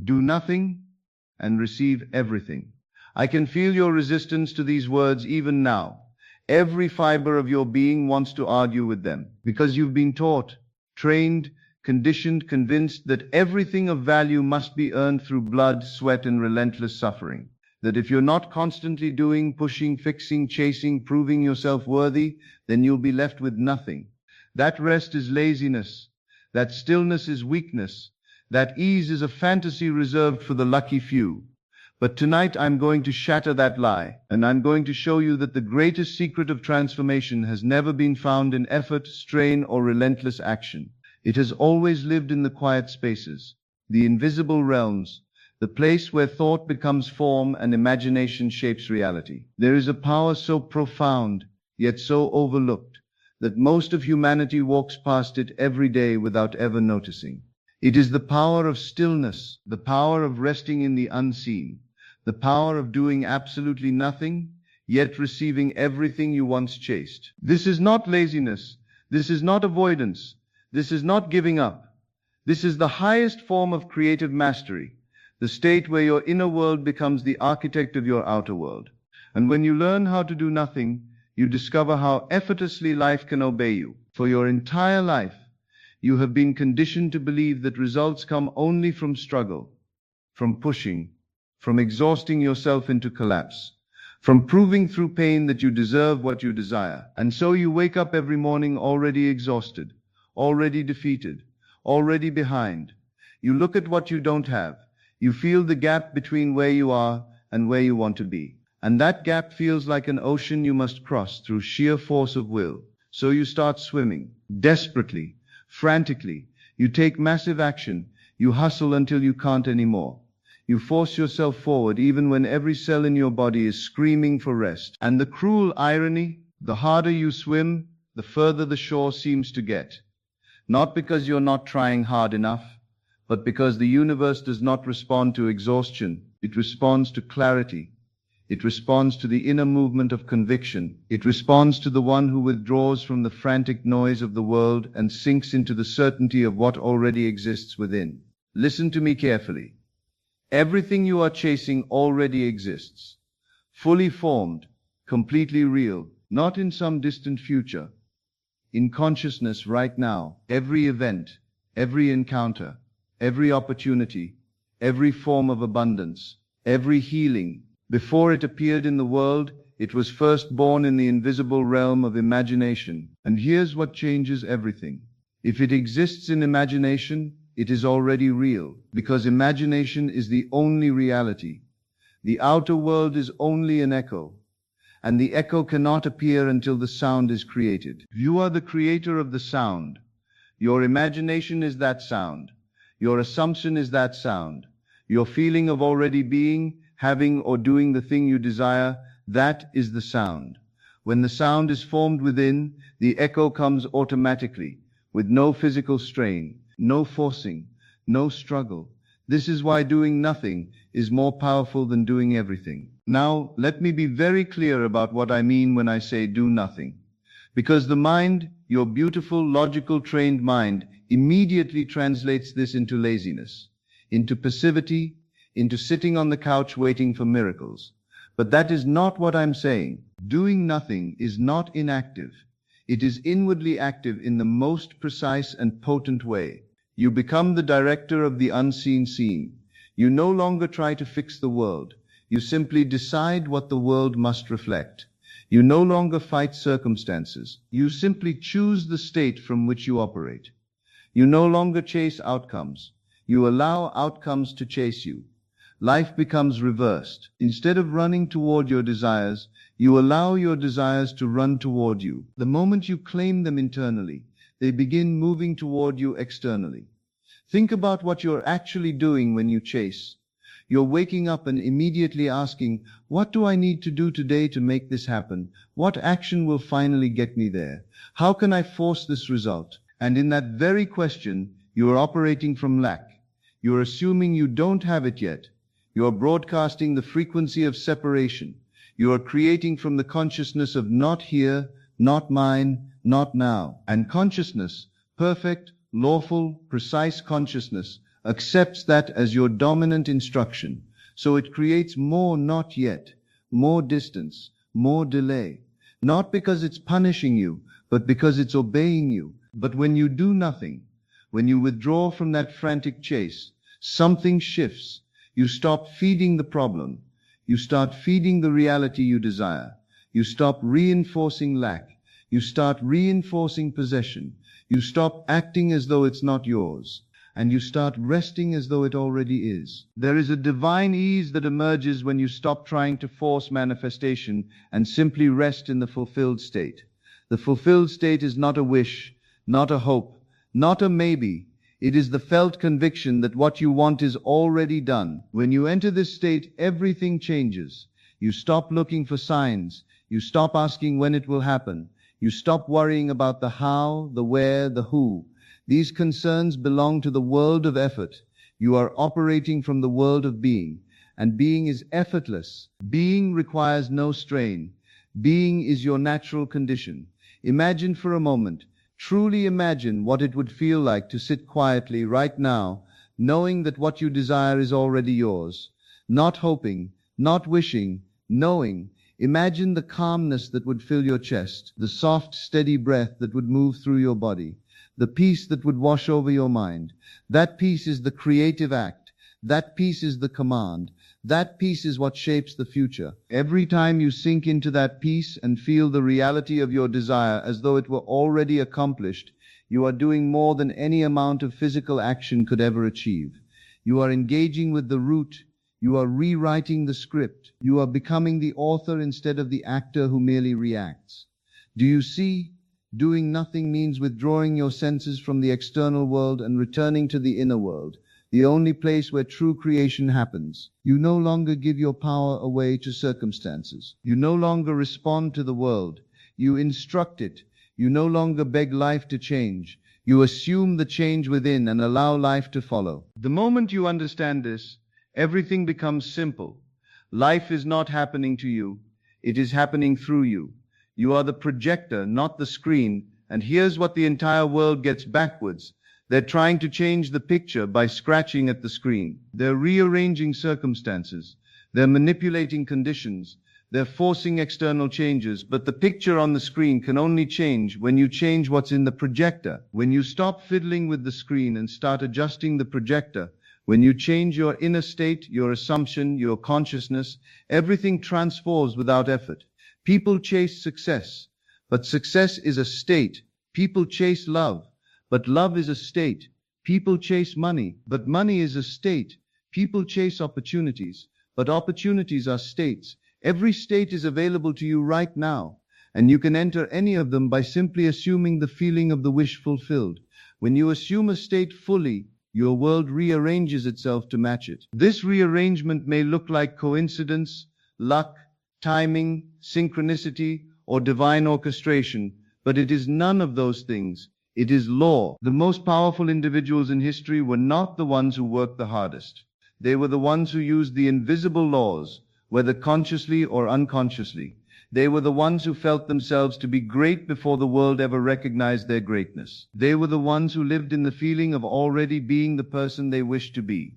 Do nothing and receive everything. I can feel your resistance to these words even now. Every fiber of your being wants to argue with them, because you've been taught, trained, conditioned, convinced that everything of value must be earned through blood, sweat, and relentless suffering. That if you're not constantly doing, pushing, fixing, chasing, proving yourself worthy, then you'll be left with nothing. That rest is laziness. That stillness is weakness. That ease is a fantasy reserved for the lucky few. But tonight I'm going to shatter that lie, and I'm going to show you that the greatest secret of transformation has never been found in effort, strain, or relentless action. It has always lived in the quiet spaces, the invisible realms, the place where thought becomes form and imagination shapes reality. There is a power so profound, yet so overlooked, that most of humanity walks past it every day without ever noticing. It is the power of stillness, the power of resting in the unseen, the power of doing absolutely nothing, yet receiving everything you once chased. This is not laziness. This is not avoidance. This is not giving up. This is the highest form of creative mastery, the state where your inner world becomes the architect of your outer world. And when you learn how to do nothing, you discover how effortlessly life can obey you. For your entire life, you have been conditioned to believe that results come only from struggle, from pushing, from exhausting yourself into collapse, from proving through pain that you deserve what you desire. And so you wake up every morning already exhausted, already defeated, already behind. You look at what you don't have. You feel the gap between where you are and where you want to be. And that gap feels like an ocean you must cross through sheer force of will. So you start swimming, desperately, frantically. You take massive action. You hustle until you can't anymore. You force yourself forward even when every cell in your body is screaming for rest. And the cruel irony, the harder you swim, the further the shore seems to get. Not because you're not trying hard enough, but because the universe does not respond to exhaustion. It responds to clarity. It responds to the inner movement of conviction. It responds to the one who withdraws from the frantic noise of the world and sinks into the certainty of what already exists within. Listen to me carefully. Everything you are chasing already exists, fully formed, completely real, not in some distant future. In consciousness right now, every event, every encounter, every opportunity, every form of abundance, every healing, before it appeared in the world, it was first born in the invisible realm of imagination. And here's what changes everything. If it exists in imagination, it is already real, because imagination is the only reality. The outer world is only an echo, and the echo cannot appear until the sound is created. You are the creator of the sound. Your imagination is that sound. Your assumption is that sound. Your feeling of already being, having, or doing the thing you desire, that is the sound. When the sound is formed within, the echo comes automatically, with no physical strain, no forcing, no struggle. This is why doing nothing is more powerful than doing everything. Now, let me be very clear about what I mean when I say do nothing. Because the mind, your beautiful, logical, trained mind, immediately translates this into laziness, into passivity, into sitting on the couch waiting for miracles. But that is not what I'm saying. Doing nothing is not inactive. It is inwardly active in the most precise and potent way. You become the director of the unseen scene. You no longer try to fix the world. You simply decide what the world must reflect. You no longer fight circumstances. You simply choose the state from which you operate. You no longer chase outcomes. You allow outcomes to chase you. Life becomes reversed. Instead of running toward your desires, you allow your desires to run toward you. The moment you claim them internally, they begin moving toward you externally. Think about what you're actually doing when you chase. You're waking up and immediately asking, what do I need to do today to make this happen? What action will finally get me there? How can I force this result? And in that very question, you are operating from lack. You're assuming you don't have it yet. You're broadcasting the frequency of separation. You are creating from the consciousness of not here, not mine, not now. And consciousness, perfect, lawful, precise consciousness, accepts that as your dominant instruction. So it creates more not yet, more distance, more delay. Not because it's punishing you, but because it's obeying you. But when you do nothing, when you withdraw from that frantic chase, something shifts. You stop feeding the problem. You start feeding the reality you desire. You stop reinforcing lack. You start reinforcing possession. You stop acting as though it's not yours. And you start resting as though it already is. There is a divine ease that emerges when you stop trying to force manifestation and simply rest in the fulfilled state. The fulfilled state is not a wish, not a hope, not a maybe. It is the felt conviction that what you want is already done. When you enter this state, everything changes. You stop looking for signs. You stop asking when it will happen. You stop worrying about the how, the where, the who. These concerns belong to the world of effort. You are operating from the world of being, and being is effortless. Being requires no strain. Being is your natural condition. Imagine for a moment, truly imagine what it would feel like to sit quietly right now, knowing that what you desire is already yours. Not hoping, not wishing, knowing. Imagine the calmness that would fill your chest, the soft, steady breath that would move through your body, the peace that would wash over your mind. That peace is the creative act. That peace is the command. That peace is what shapes the future. Every time you sink into that peace and feel the reality of your desire as though it were already accomplished, you are doing more than any amount of physical action could ever achieve. You are engaging with the root. You are rewriting the script. You are becoming the author instead of the actor who merely reacts. Do you see? Doing nothing means withdrawing your senses from the external world and returning to the inner world, the only place where true creation happens. You no longer give your power away to circumstances. You no longer respond to the world. You instruct it. You no longer beg life to change. You assume the change within and allow life to follow. The moment you understand this, everything becomes simple. Life is not happening to you. It is happening through you. You are the projector, not the screen. And here's what the entire world gets backwards. They're trying to change the picture by scratching at the screen. They're rearranging circumstances. They're manipulating conditions. They're forcing external changes. But the picture on the screen can only change when you change what's in the projector. When you stop fiddling with the screen and start adjusting the projector, when you change your inner state, your assumption, your consciousness, everything transforms without effort. People chase success, but success is a state. People chase love, but love is a state. People chase money, but money is a state. People chase opportunities, but opportunities are states. Every state is available to you right now, and you can enter any of them by simply assuming the feeling of the wish fulfilled. When you assume a state fully, your world rearranges itself to match it. This rearrangement may look like coincidence, luck, timing, synchronicity, or divine orchestration, but it is none of those things. It is law. The most powerful individuals in history were not the ones who worked the hardest. They were the ones who used the invisible laws, whether consciously or unconsciously. They were the ones who felt themselves to be great before the world ever recognized their greatness. They were the ones who lived in the feeling of already being the person they wished to be.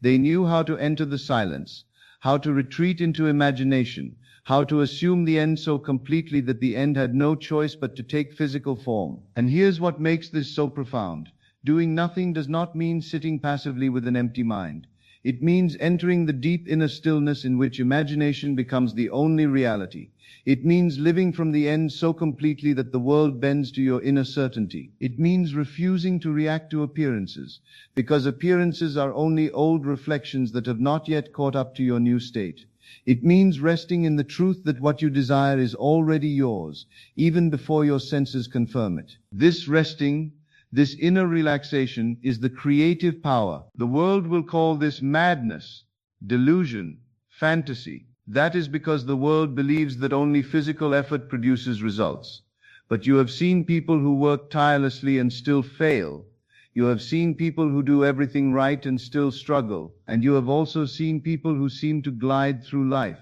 They knew how to enter the silence, how to retreat into imagination, how to assume the end so completely that the end had no choice but to take physical form. And here's what makes this so profound. Doing nothing does not mean sitting passively with an empty mind. It means entering the deep inner stillness in which imagination becomes the only reality. It means living from the end so completely that the world bends to your inner certainty. It means refusing to react to appearances, because appearances are only old reflections that have not yet caught up to your new state. It means resting in the truth that what you desire is already yours, even before your senses confirm it. This resting, this inner relaxation, is the creative power. The world will call this madness, delusion, fantasy. That is because the world believes that only physical effort produces results. But you have seen people who work tirelessly and still fail. You have seen people who do everything right and still struggle. And you have also seen people who seem to glide through life,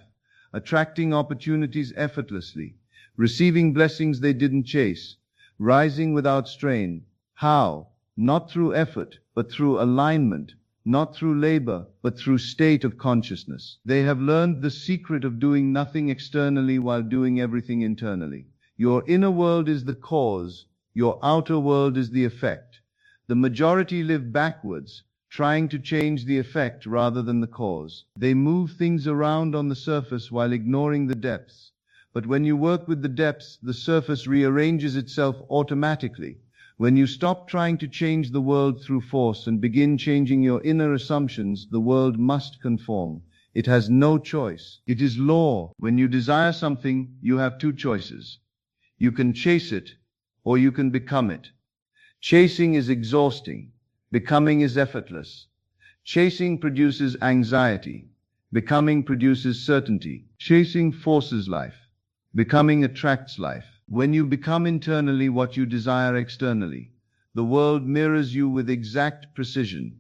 attracting opportunities effortlessly, receiving blessings they didn't chase, rising without strain. How? Not through effort, but through alignment, not through labor, but through state of consciousness. They have learned the secret of doing nothing externally while doing everything internally. Your inner world is the cause, your outer world is the effect. The majority live backwards, trying to change the effect rather than the cause. They move things around on the surface while ignoring the depths. But when you work with the depths, the surface rearranges itself automatically. When you stop trying to change the world through force and begin changing your inner assumptions, the world must conform. It has no choice. It is law. When you desire something, you have two choices. You can chase it, or you can become it. Chasing is exhausting. Becoming is effortless. Chasing produces anxiety. Becoming produces certainty. Chasing forces life. Becoming attracts life. When you become internally what you desire externally, the world mirrors you with exact precision.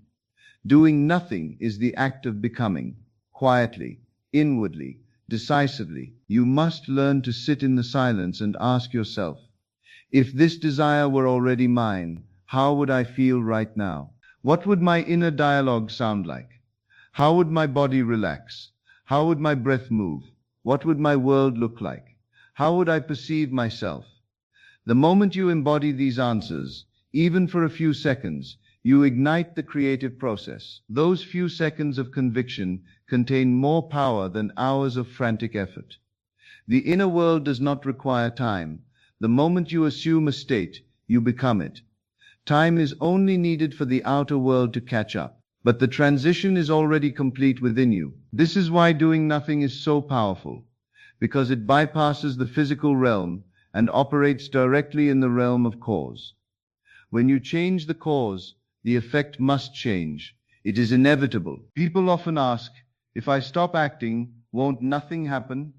Doing nothing is the act of becoming, quietly, inwardly, decisively. You must learn to sit in the silence and ask yourself, if this desire were already mine, how would I feel right now? What would my inner dialogue sound like? How would my body relax? How would my breath move? What would my world look like? How would I perceive myself? The moment you embody these answers, even for a few seconds, you ignite the creative process. Those few seconds of conviction contain more power than hours of frantic effort. The inner world does not require time. The moment you assume a state, you become it. Time is only needed for the outer world to catch up. But the transition is already complete within you. This is why doing nothing is so powerful, because it bypasses the physical realm and operates directly in the realm of cause. When you change the cause, the effect must change. It is inevitable. People often ask, if I stop acting, won't nothing happen?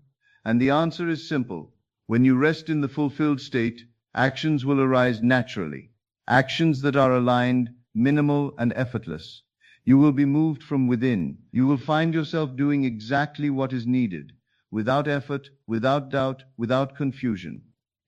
And the answer is simple. When you rest in the fulfilled state, actions will arise naturally. Actions that are aligned, minimal, and effortless. You will be moved from within. You will find yourself doing exactly what is needed, without effort, without doubt, without confusion.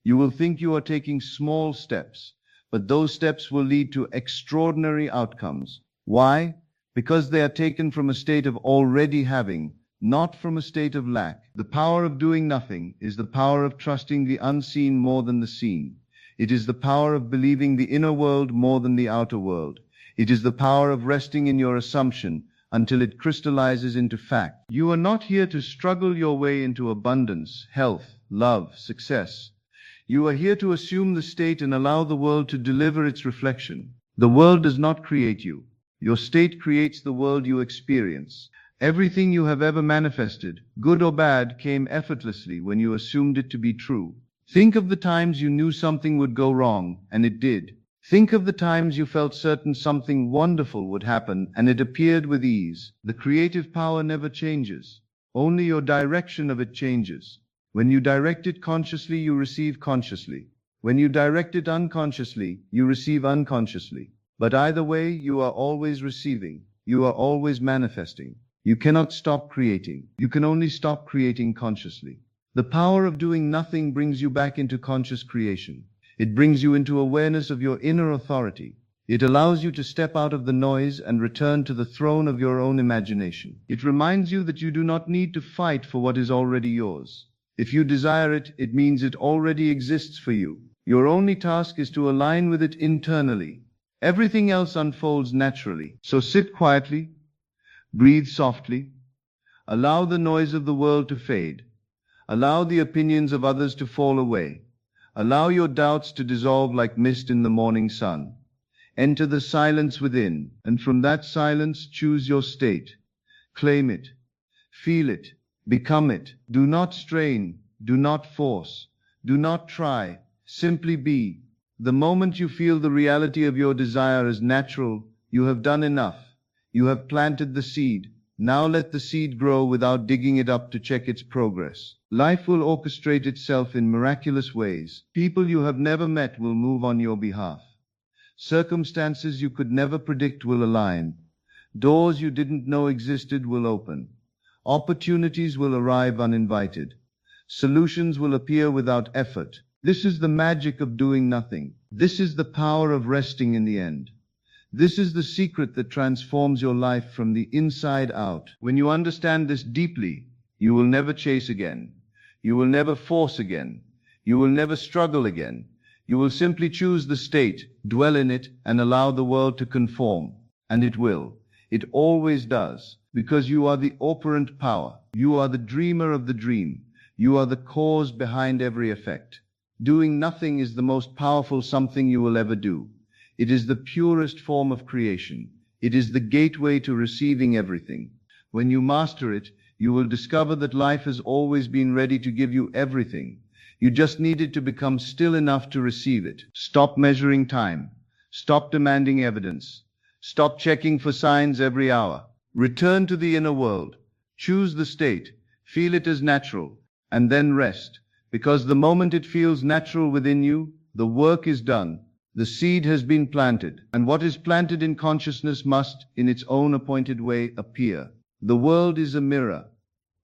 You will think you are taking small steps, but those steps will lead to extraordinary outcomes. Why? Because they are taken from a state of already having, not from a state of lack. The power of doing nothing is the power of trusting the unseen more than the seen. It is the power of believing the inner world more than the outer world. It is the power of resting in your assumption until it crystallizes into fact. You are not here to struggle your way into abundance, health, love, success. You are here to assume the state and allow the world to deliver its reflection. The world does not create you. Your state creates the world you experience. Everything you have ever manifested, good or bad, came effortlessly when you assumed it to be true. Think of the times you knew something would go wrong, and it did. Think of the times you felt certain something wonderful would happen, and it appeared with ease. The creative power never changes. Only your direction of it changes. When you direct it consciously, you receive consciously. When you direct it unconsciously, you receive unconsciously. But either way, you are always receiving. You are always manifesting. You cannot stop creating. You can only stop creating consciously. The power of doing nothing brings you back into conscious creation. It brings you into awareness of your inner authority. It allows you to step out of the noise and return to the throne of your own imagination. It reminds you that you do not need to fight for what is already yours. If you desire it, it means it already exists for you. Your only task is to align with it internally. Everything else unfolds naturally. So sit quietly, breathe softly, allow the noise of the world to fade, allow the opinions of others to fall away. Allow your doubts to dissolve like mist in the morning sun. Enter the silence within, and from that silence choose your state. Claim it. Feel it. Become it. Do not strain. Do not force. Do not try. Simply be. The moment you feel the reality of your desire as natural, you have done enough. You have planted the seed. Now let the seed grow without digging it up to check its progress. Life will orchestrate itself in miraculous ways. People you have never met will move on your behalf. Circumstances you could never predict will align. Doors you didn't know existed will open. Opportunities will arrive uninvited. Solutions will appear without effort. This is the magic of doing nothing. This is the power of resting in the end. This is the secret that transforms your life from the inside out. When you understand this deeply, you will never chase again. You will never force again. You will never struggle again. You will simply choose the state, dwell in it, and allow the world to conform. And it will. It always does. Because you are the operant power. You are the dreamer of the dream. You are the cause behind every effect. Doing nothing is the most powerful something you will ever do. It is the purest form of creation. It is the gateway to receiving everything. When you master it, you will discover that life has always been ready to give you everything. You just needed to become still enough to receive it. Stop measuring time. Stop demanding evidence. Stop checking for signs every hour. Return to the inner world. Choose the state. Feel it as natural. And then rest. Because the moment it feels natural within you, the work is done. The seed has been planted. And what is planted in consciousness must, in its own appointed way, appear. The world is a mirror.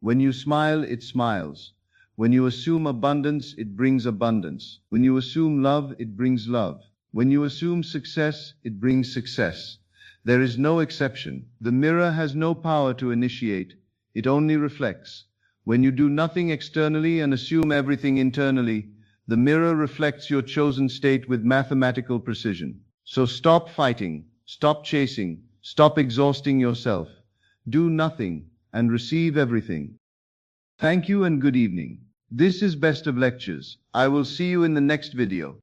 When you smile, it smiles. When you assume abundance, it brings abundance. When you assume love, it brings love. When you assume success, it brings success. There is no exception. The mirror has no power to initiate. It only reflects. When you do nothing externally and assume everything internally, the mirror reflects your chosen state with mathematical precision. So stop fighting, stop chasing, stop exhausting yourself. Do nothing and receive everything. Thank you and good evening. This is Best of Lectures. I will see you in the next video.